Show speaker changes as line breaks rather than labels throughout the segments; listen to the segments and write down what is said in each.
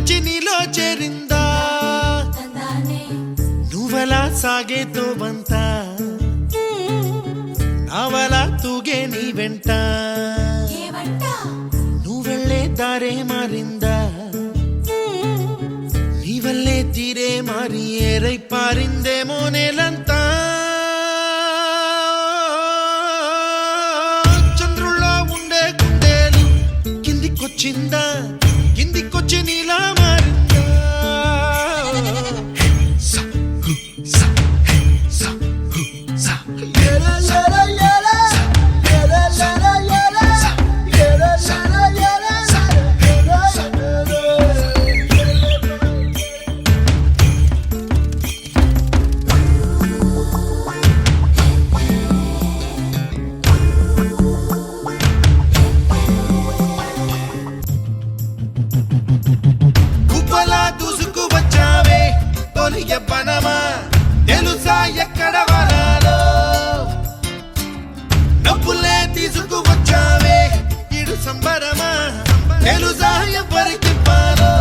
కిందికొచ్చి నీలో చేరిందా నువ్వలా సాగేతో బంత నావలా తూగే నీ వెంట నువ్వెళ్ళే దారే మారిందా నీ వల్లే తీరే మారి ఏరై పారిందేమో నేలంతా చంద్రుల్లో ఉండే గుండెలు కిందికొచ్చిందా కిందికొచ్చి నీలా మారిందా పనమా తెలుసా ఎక్కడ వనాలో నవ్వులే తీసుకువచ్చావే ఇడు సంబరమా తెలుసా ఎవరికి పాలో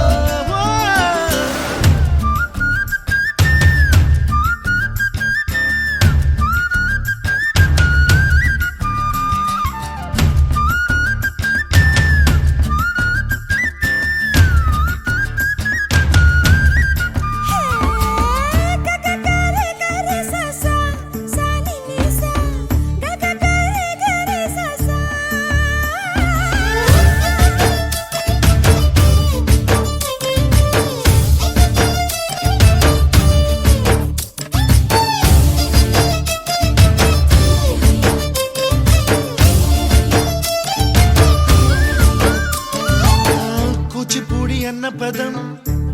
అన్న పదం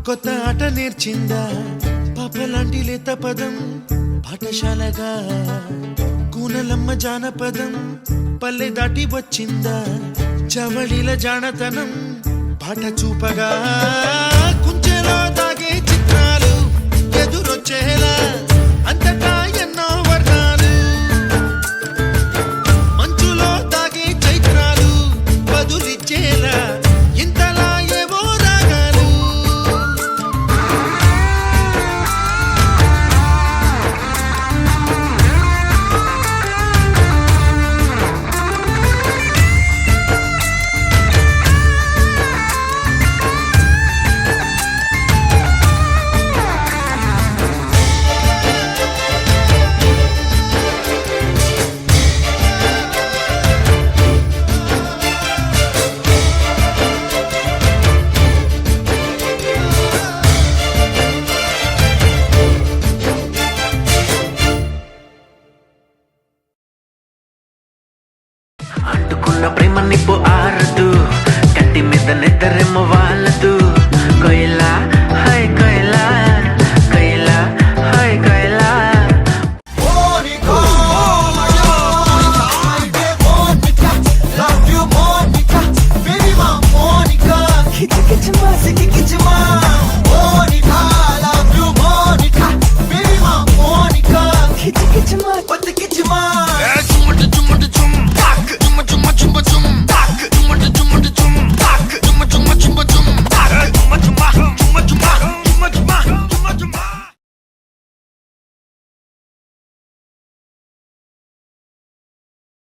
కొత్త ఆట నేర్చిందా పాపలాంటి లేత పదం పాఠశాలగా కూనలమ్మ జానపదం పల్లె దాటి వచ్చిందా చవళిల జానతనం పాట చూపగా కుంచెలో దాగే చిత్రాలు ఎదురొచ్చేలా అంతటా ఎన్నో వర్ణాలు మంచులో దాగే చైత్రాలు బదులిచ్చేలా ఇంతలా
ప్రేమ నిప్పు ఆరదు కంటి మీద నిద్రెమ్మ వాళ్ళదు కొయిలా హై కొయిలా కొయిలా హై కొయిలా
Monica,